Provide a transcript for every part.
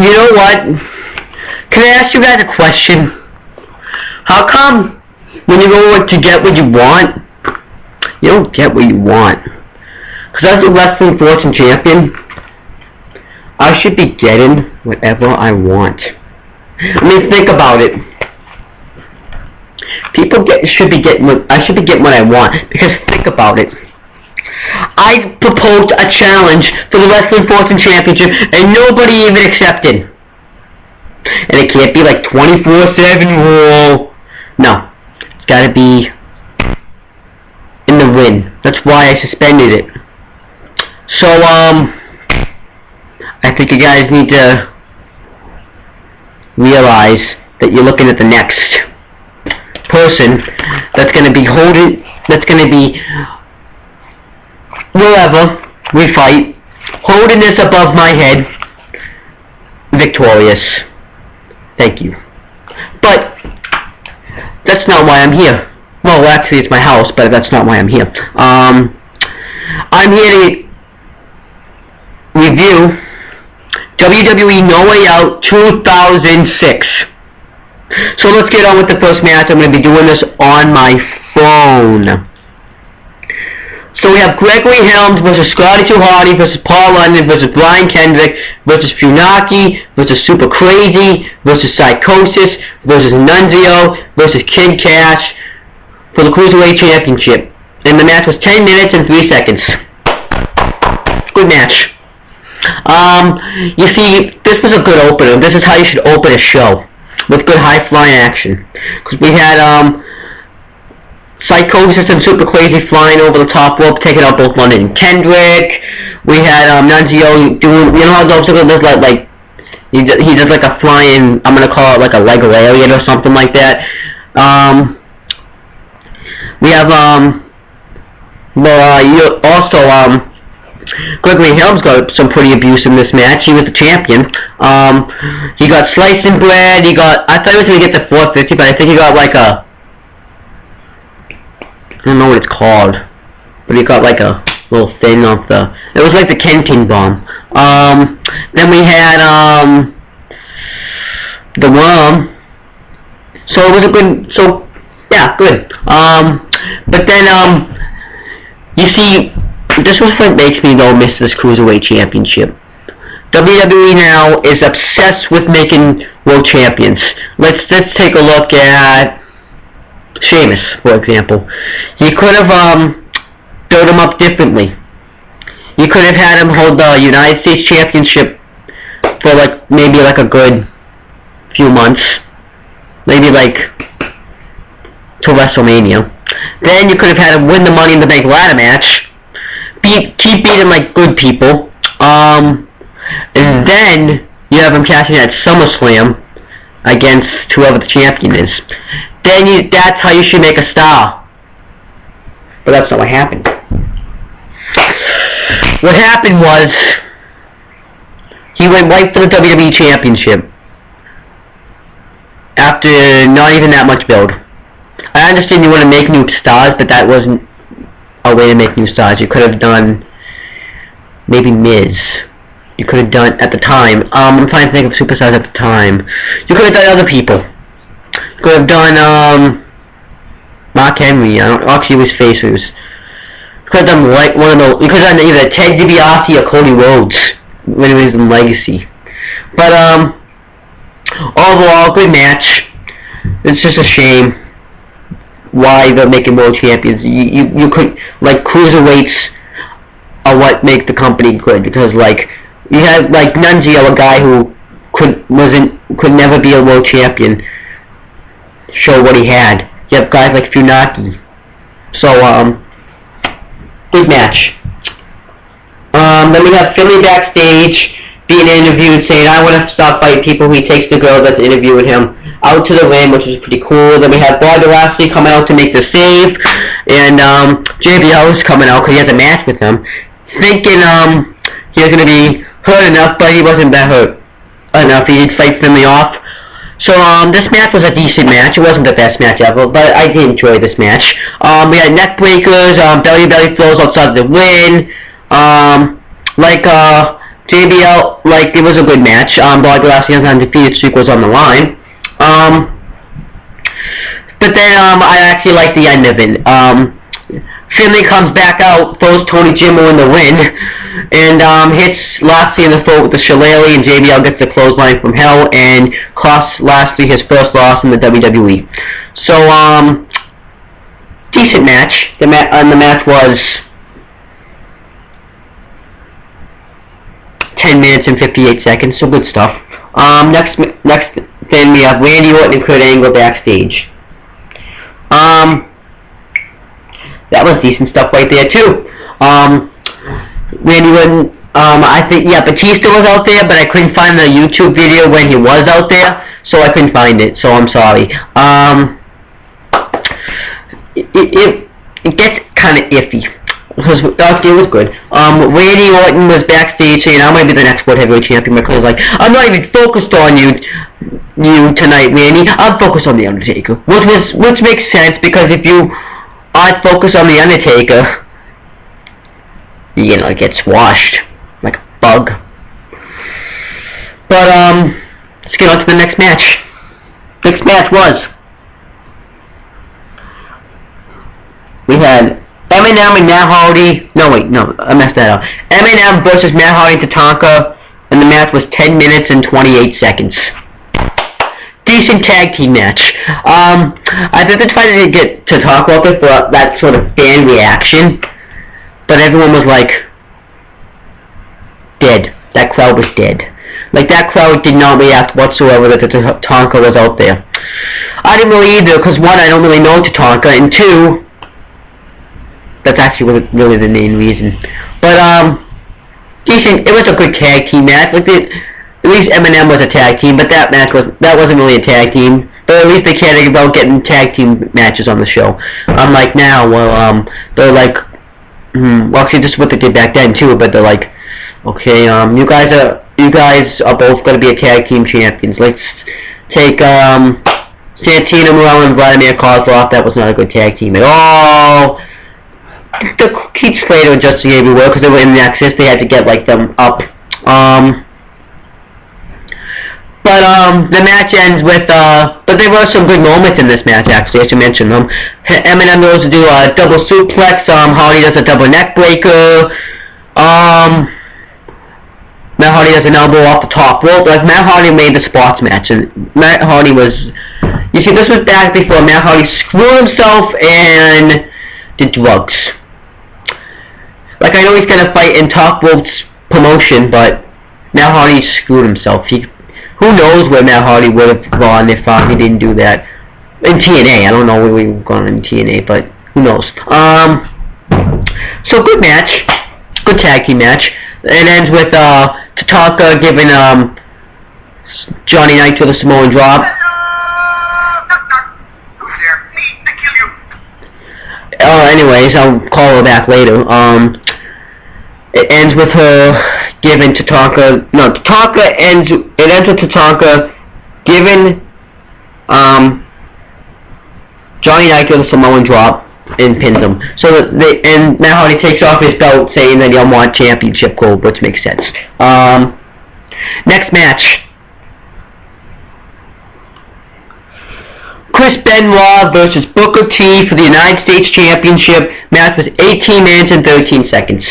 You know what? Can I ask you guys a question? How come when you go to get what you want, you don't get what you want? Because as a wrestling fortune champion, I should be getting whatever I want. I mean, think about it. I should be getting what I want. Because think about it. I proposed a challenge for the Wrestling Fortune Championship and nobody even accepted. And it can't be like 24/7 rule. No. It's gotta be in the win. That's why I suspended it. So, I think you guys need to realize that you're looking at the next person that's gonna be wherever we fight, holding this above my head, victorious. Thank you. But that's not why I'm here. Well, actually, it's my house, but that's not why I'm here. I'm here to review WWE No Way Out 2006. So let's get on with the first match. I'm going to be doing this on my phone. So we have Gregory Helms versus Scotty 2 Hotty versus Paul London versus Brian Kendrick versus Funaki versus Super Crazy versus Psychosis versus Nunzio versus Kid Cash for the Cruiserweight Championship. And the match was 10 minutes and 3 seconds. Good match. You see, this was a good opener. This is how you should open a show, with good high-flying action. Because we had, Psychosis and Super Crazy flying over the top rope, taking out both London and Kendrick. We had, Nunzio doing, you know how those look like, he does like a flying, I'm gonna call it like a leg lariat or something like that. We have, Gregory Helms got some pretty abuse in this match. He was the champion. He got sliced and bread. I thought he was going to get the 450, but I think he got like I don't know what it's called, but he got like a little thing off it was like the Kenting bomb. Then we had, the Worm. So it was a good, yeah, good. But then, you see, this was what makes me though miss this Cruiserweight Championship. WWE now is obsessed with making world champions. Let's take a look at Sheamus, for example. You could have built him up differently. You could have had him hold the United States Championship for maybe a good few months. Maybe to WrestleMania. Then you could have had him win the Money in the Bank ladder match. Keep beating good people. And then you have him cashing at SummerSlam against whoever the champion is. Then that's how you should make a star. But that's not what happened. What happened was he went right for the WWE Championship after not even that much build. I understand you want to make new stars, but that wasn't a way to make new stars. You could have done maybe Miz. You could have done at the time. I'm trying to think of superstars at the time. You could have done other people. You could have done Mark Henry. Actually, he was face. You could have done one of those. You could have done either Ted DiBiase or Cody Rhodes when he was in Legacy. But overall, good match. It's just a shame why they're making world champions. You could, cruiserweights are what make the company good, because you have Nunzio, a guy who could never be a world champion, show what he had. You have guys like Funaki. So good match. Then we have Philly backstage being interviewed, saying, "I want to stop fighting people." He takes the girl that's interviewing him out to the ring, which is pretty cool. Then we have Bobby Lashley coming out to make the save, and JBL is coming out because he has a match with him, thinking he was going to be hurt enough, but he wasn't that hurt enough. He did fight Finley off. So this match was a decent match. It wasn't the best match ever, but I did enjoy this match. We had neck breakers, belly throws outside the ring, JBL, like, it was a good match. Bobby Lashley's undefeated streak was on the line. But then, I actually like the end of it. Finlay comes back out, throws Tony Jimmo in the win, and hits Lashley in the throat with the shillelagh, and JBL gets the clothesline from hell, and costs Lashley his first loss in the WWE. So, decent match. The match was 10 minutes and 58 seconds, so good stuff. Next then we have Randy Orton and Kurt Angle backstage. That was decent stuff right there too. Randy Orton, I think, yeah, Batista was out there, but I couldn't find the YouTube video when he was out there, so I couldn't find it, so I'm sorry. It gets kind of iffy, because it was good. Randy Orton was backstage saying, I'm going to be the next World Heavyweight Champion, because, like, I'm not even focused on you tonight, Randy. I'm focused on The Undertaker. Which makes sense, because if you aren't focused on The Undertaker, you know, it gets squashed like a bug. But, let's get on to the next match. Next match was, we had Eminem and Matt Hardy. No, wait, no, I messed that up. Eminem versus Matt Hardy and Tatanka, and the match was 10 minutes and 28 seconds. Decent tag team match. I did try to get to talk about this for that sort of fan reaction, but everyone was like, dead. That crowd was dead. Like, that crowd did not react whatsoever that Tatanka was out there. I didn't really either, because one, I don't really know Tatanka, and two, that's actually really the main reason. But, decent. It was a good tag team match. Like, at least Eminem was a tag team, but that wasn't really a tag team. But at least they cared about getting tag team matches on the show. Unlike now, well, they're like, well, actually, this is what they did back then too. But they're like, okay, you guys are both going to be a tag team champions. Let's take Santino Marella and Vladimir Kozlov. That was not a good tag team at all. The Keith Slater and Justin Gabriel were, because they were in the Nexus. They had to get like them up. But the match ends with, but there were some good moments in this match, actually, as you mentioned. Eminem goes to do a double suplex, Hardy does a double neck breaker, Matt Hardy does an elbow off the top rope. Like, Matt Hardy made the spots match, and Matt Hardy was, you see, this was back before Matt Hardy screwed himself and did drugs. Like, I know he's gonna fight in Top Rope's promotion, but Matt Hardy screwed himself. Who knows where Matt Hardy would have gone if he didn't do that. In TNA, I don't know where we were going in TNA, but who knows. So good match. Good tag team match. It ends with Tatanka giving Johnny Knight to the Samoan drop. Anyways, I'll call her back later. It ends with her giving Tatanka, no, it ends with Tatanka giving Johnny Knight to the Samoan drop and pins him. So and Matt Hardy takes off his belt saying that he'll want championship gold, which makes sense. Next match. Chris Benoit versus Booker T for the United States Championship. Match was 18 minutes and 13 seconds.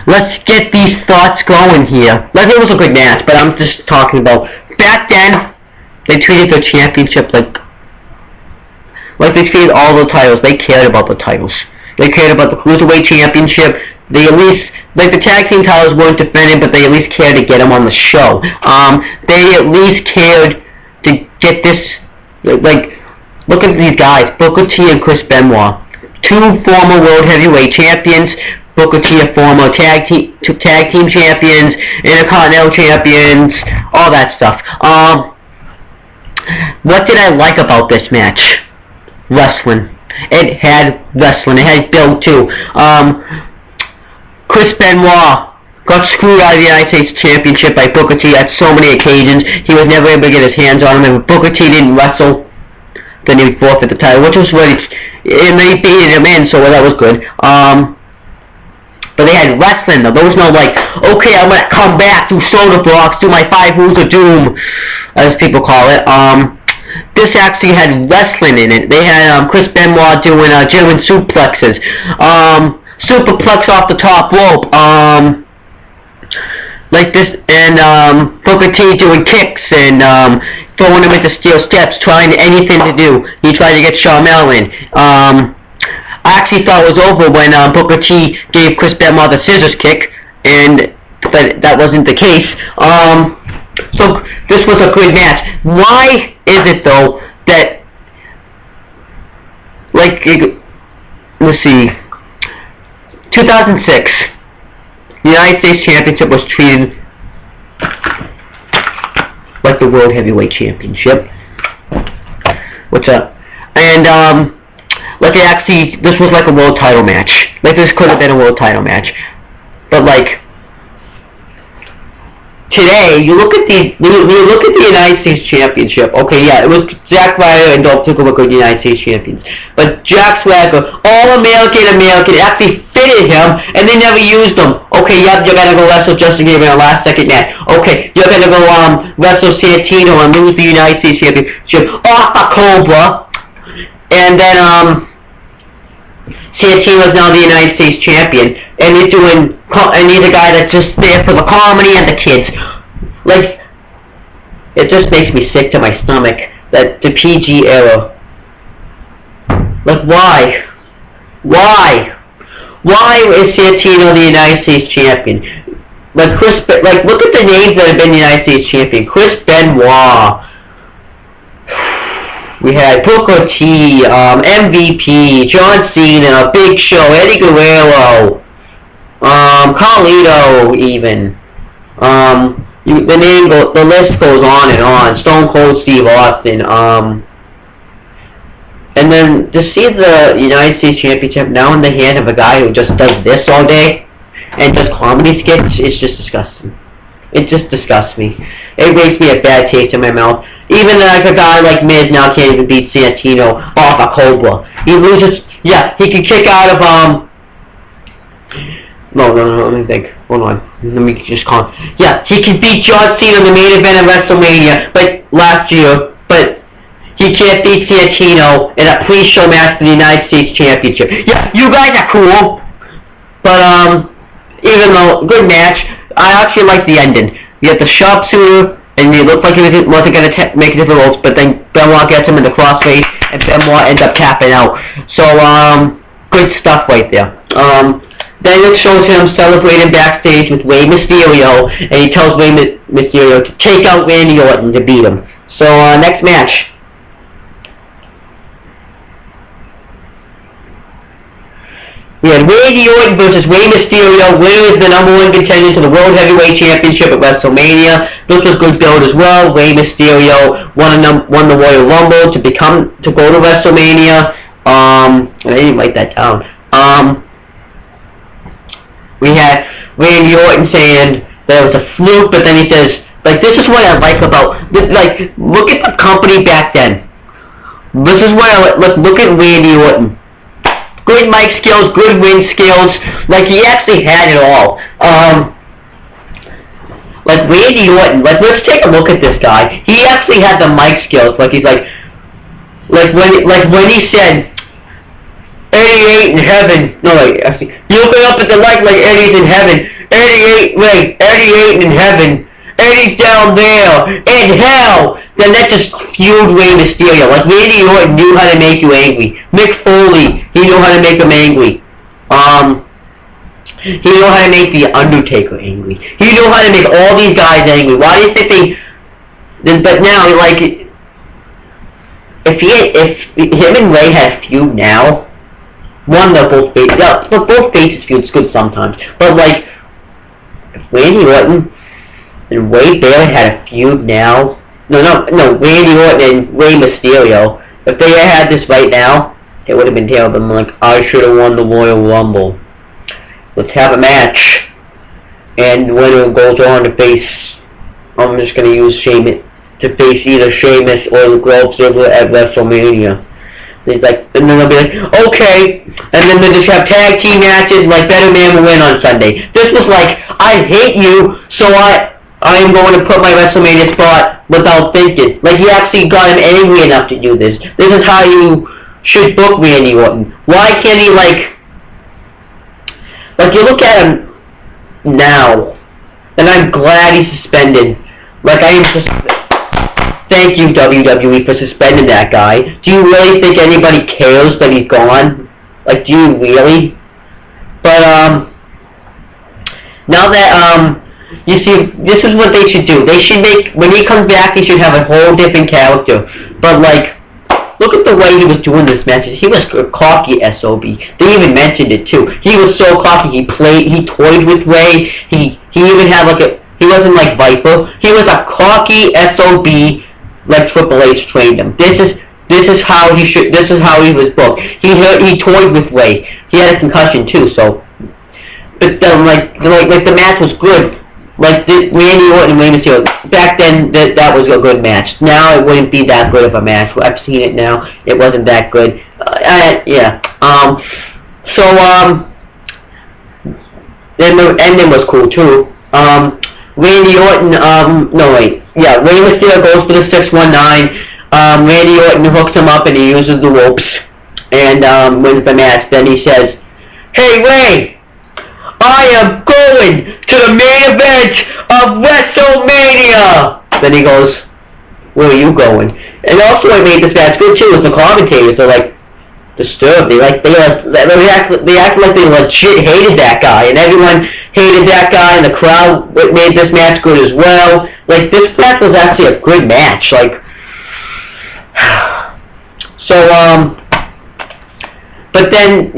Let's get these thoughts going here. Like, it was a good match, but I'm just talking about back then. They treated their championship like they treated all the titles. They cared about the titles. They cared about the Cruiserweight Championship. They at least, like, the tag team titles weren't defended, but they at least cared to get them on the show. They at least cared to get this, like, look at these guys, Booker T and Chris Benoit. Two former World Heavyweight Champions. Booker T, a former tag team champions, Intercontinental champions, all that stuff. What did I like about this match? Wrestling. It had wrestling. It had build too. Chris Benoit got screwed out of the United States Championship by Booker T at so many occasions. He was never able to get his hands on him. And if Booker T didn't wrestle, then he would forfeit the title, which was really, and they beat him in, so that was good. But they had wrestling though. There was no like, okay, I'm gonna come back, do soda blocks, do my 5 moves of doom, as people call it. This actually had wrestling in it. They had Chris Benoit doing German suplexes, superplex off the top rope, like this, and Booker T doing kicks and throwing him into steel steps, trying anything to do. He tried to get Sharmell in. I actually thought it was over when Booker T gave Chris Benoit the scissors kick, but that wasn't the case. So this was a good match. Why is it though that, like, let's see, 2006, the United States Championship was treated like the World Heavyweight Championship. What's up? And like this was like a world title match. Like this could have been a world title match, but like today, you look at the United States Championship. Okay, yeah, it was Zack Ryder and Dolph Ziggler were the United States champions, but Jack Swagger, All-American, actually fitted him, and they never used him. Okay, yep, you're gonna go wrestle Justin Gabriel in a last-second match. Okay, you're gonna go wrestle Santino and lose the United States Championship off a Cobra, and then Santino's now the United States champion, and he's a guy that's just there for the comedy and the kids. Like, it just makes me sick to my stomach that the PG era. Like, why? Why is Santino the United States champion? Like look at the names that have been the United States champion. Chris Benoit. We had Booker T, MVP, John Cena, Big Show, Eddie Guerrero, Carlito, even. The list goes on and on. Stone Cold Steve Austin. And then to see the United States Championship now in the hand of a guy who just does this all day and does comedy skits, it's just disgusting. It just disgusts me. It makes me a bad taste in my mouth. Even like a guy like Miz now can't even beat Santino off a Cobra. He loses. Yeah, he can kick out of No, let me think. Hold on. Let me just call. Yeah, he can beat John Cena in the main event of WrestleMania, but last year. But he can't beat Santino in a pre-show match for the United States Championship. Yeah, you guys are cool. But even though good match, I actually like the ending. You get the sharpshooter, and it looked like he wasn't going to make a difference, but then Benoit gets him in the crossface, and Benoit ends up tapping out. So, good stuff right there. Then it shows him celebrating backstage with Rey Mysterio, and he tells Rey Mysterio to take out Randy Orton to beat him. So, next match. We had Randy Orton versus Rey Mysterio. Winner is the #1 contender to the World Heavyweight Championship at WrestleMania. This was good build as well. Rey Mysterio won the Royal Rumble to go to WrestleMania. I didn't write that down. We had Randy Orton saying that it was a fluke, but then he says, like, this is what I like about, like, look at the company back then. This is what I like. Look at Randy Orton. Good mic skills, good ring skills. Like, he actually had it all. Like Randy Orton. Like, let's take a look at this guy. He actually had the mic skills. Like, he's like when he said, 88 in heaven. No, like, actually, you open up at the light like Eddie's in heaven. 88 in heaven. Eddie's down there in hell. Then that just fueled Rey Mysterio. Like, Randy Orton knew how to make you angry. Mick Foley, he knew how to make him angry. He knew how to make The Undertaker angry. He knew how to make all these guys angry. Why do you think but now, like, if him and Ray had a feud now, one, they're both faces. Yeah, but both faces feud's good sometimes. But, like, if Randy Orton and Ray Bailey had a feud now, no, Randy Orton and Rey Mysterio, if they had this right now, it would have been terrible. I'm like, I should have won the Royal Rumble. Let's have a match. And the winner goes on to face, I'm just going to use Sheamus, to face either Sheamus or the Grove Ziggler at WrestleMania. He's like, and then they'll be like, okay, and then they'll just have tag team matches, like better man will win on Sunday. This was like, I hate you, so I am going to put my WrestleMania spot without thinking. Like, you actually got him angry enough to do this. This is how you should book Randy Orton. Why can't he, like you look at him now, and I'm glad he's suspended. Like, I am just, thank you, WWE, for suspending that guy. Do you really think anybody cares that he's gone? Like, do you really? But, now that, you see, this is what they should do. They should make, when he comes back, he should have a whole different character. But, like, look at the way he was doing this match. He was a cocky SOB. They even mentioned it, too. He was so cocky. He toyed with Ray. He even had, like, he wasn't like Viper. He was a cocky SOB, like Triple H trained him. This is how he was booked. He toyed with Ray. He had a concussion, too, so. But, like the match was good. Like, Randy Orton and Rey Mysterio, back then, that was a good match. Now, it wouldn't be that good of a match. I've seen it now. It wasn't that good. Yeah. Then the ending was cool, too. Randy Orton, Rey Mysterio goes for the 619. Randy Orton hooks him up and he uses the ropes. And, wins the match. Then he says, "Hey, Ray! I am going to the main event of WrestleMania!" Then he goes, "Where are you going?" And also what made this match good too was the commentators are like disturbed. They act like they legit hated that guy, and everyone hated that guy, and the crowd made this match good as well. Like, this match was actually a good match. Like, so but then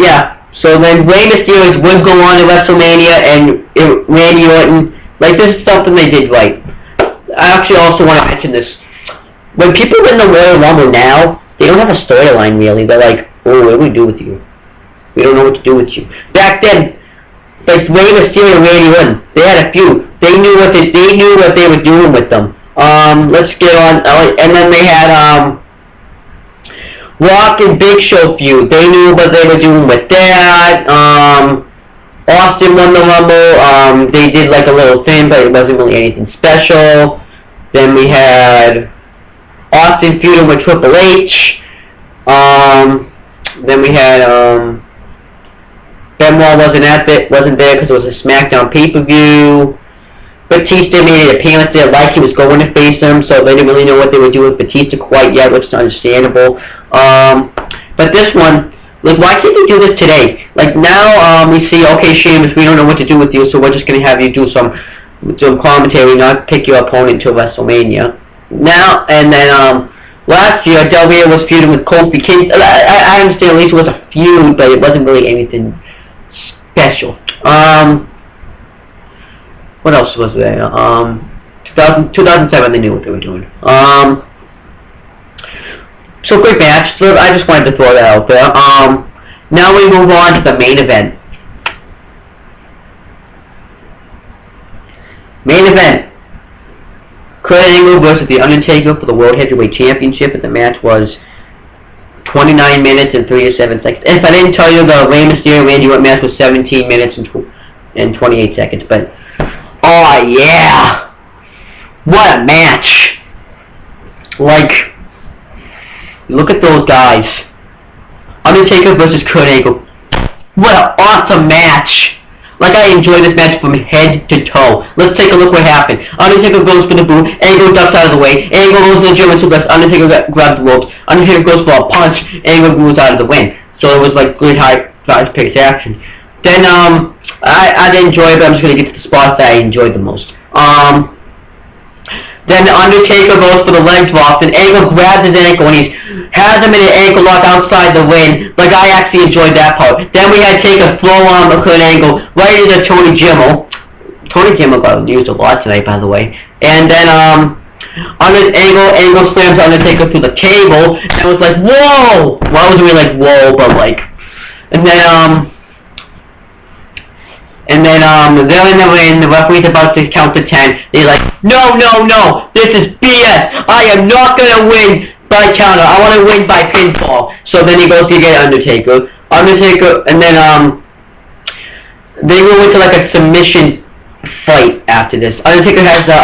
So then Rey Mysterio would go on to WrestleMania, and Randy Orton, like, this is something they did right. I actually also want to mention this. When people win the Royal Rumble now, they don't have a storyline really. They're like, "Oh, what do we do with you? We don't know what to do with you." Back then, like Rey Mysterio and Randy Orton, they had a feud. They knew what they were doing with them. Let's get on. And then they had Rock and Big Show feud. They knew what they were doing with that. Austin won the Rumble. They did like a little thing, but it wasn't really anything special. Then we had Austin feuding with Triple H. Then we had Benoit wasn't there because it was a SmackDown pay-per-view. Batista made an appearance there like he was going to face him, so they didn't really know what they were doing with Batista quite yet, which is understandable. But this one, like, why can't they do this today? Like, now we see, okay, Sheamus, we don't know what to do with you, so we're just going to have you do some commentary, not pick your opponent until WrestleMania. Now, and then last year, Del Rio was feuding with Kofi Kingston. I understand at least it was a feud, but it wasn't really anything special. What else was there? 2007, they knew what they were doing. So great match. So I just wanted to throw that out there. Now we move on to the main event. Main event. Kurt Angle versus The Undertaker for the World Heavyweight Championship, and the match was 29 minutes and 37 seconds. If I didn't tell you, the Rey Mysterio Randy Orton match was 17 minutes and 28 seconds, but oh yeah! What a match! Like, look at those guys. Undertaker versus Kurt Angle. What an awesome match! Like, I enjoyed this match from head to toe. Let's take a look what happened. Undertaker goes for the boot, Angle ducks out of the way, Angle goes for the German suplex, Undertaker grabs the ropes, Undertaker goes for a punch, Angle moves out of the win. So it was like good high-paced action. Then, I didn't enjoy it, but I'm just going to get to the spots that I enjoyed the most. Then Undertaker goes for the leg drop, and Angle grabs his ankle, and he has him in an ankle lock outside the ring. Like, I actually enjoyed that part. Then we had Taker throw on Kurt Angle right into Tony Gimmel. Tony Gimmel got used a lot tonight, by the way. And then, Angle slams Undertaker through the cable, and it was like, whoa! Well, it wasn't really like, whoa, but like, and then, they're in the ring, the referee's about to count to 10, they're like, no, this is BS, I am not gonna win by counter. I want to win by pinfall. So then he goes to get Undertaker. And then they go into like a submission fight after this. Undertaker has the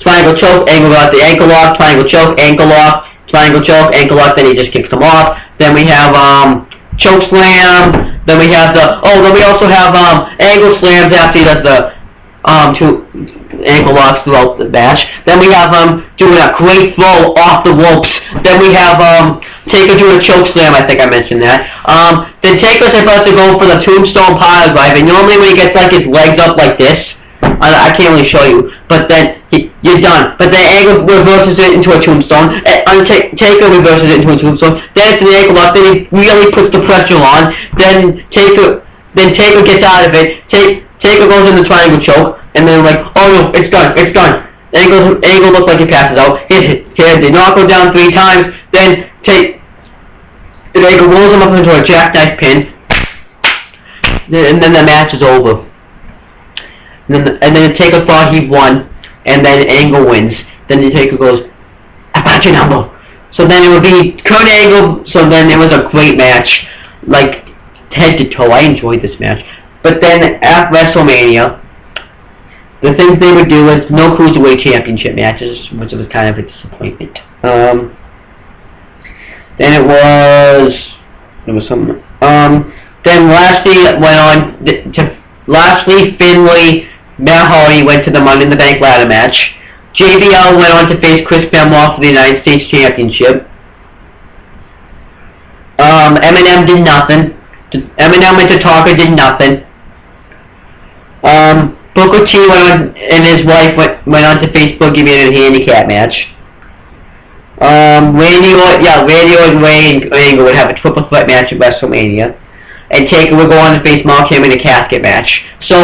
triangle choke, ankle lock, the ankle lock, triangle choke, ankle lock, triangle choke, ankle lock. Then he just kicks them off. Then we have choke slam. Then we have then we also have ankle slams after he does the two ankle locks throughout the match. Then we have doing a great throw off the ropes. Then we have Taker doing a choke slam. I think I mentioned that. Then Taker's about to go for the tombstone pile drive, and normally when he gets like his legs up like this, I can't really show you, but then you're done. But then Angle reverses it into a tombstone. Taker reverses it into a tombstone. Then it's an ankle lock. Then he really puts the pressure on. Then Taker gets out of it. Taker goes in the triangle choke, and then like, oh no, it's done. Angle looks like he passes out. They knock him down 3 times. Then Angle rolls him up into a jackknife pin, and then the match is over. And then Taker thought he won, and then Angle wins. Then the Taker goes, I got your number. So then it would be Kurt Angle. So then it was a great match, like head to toe. I enjoyed this match. But then at WrestleMania, the things they would do was no Cruiserweight Championship matches, which was kind of a disappointment. Then there was some. Then Lashley, Finlay, Matt Hardy went to the Money in the Bank ladder match. JBL went on to face Chris Benoit for the United States Championship. Eminem did nothing. Eminem and Tatanka did nothing. Booker T and his wife went on to face Boogie Man in a handicap match. Randy Orton, Ray, and Angle would have a triple threat match at WrestleMania. And Taker would go on to face Mark Hamill in a casket match. So,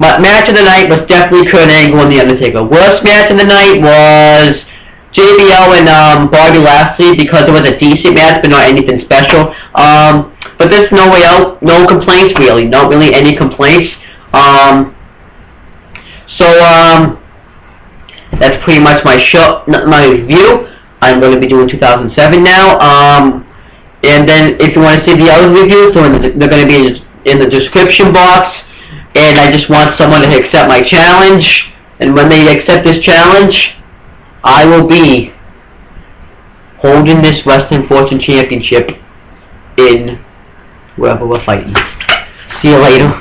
my match of the night was definitely Kurt Angle and The Undertaker. Worst match of the night was JBL and Bobby Lashley, because it was a decent match, but not anything special. But there's No Way Out, no complaints really, not really any complaints. That's pretty much my review. I'm going to be doing 2007 now. And then if you want to see the other reviews, they're going to be in the description box. And I just want someone to accept my challenge. And when they accept this challenge, I will be holding this Wrestling Fortune Championship in wherever we're fighting. See you later.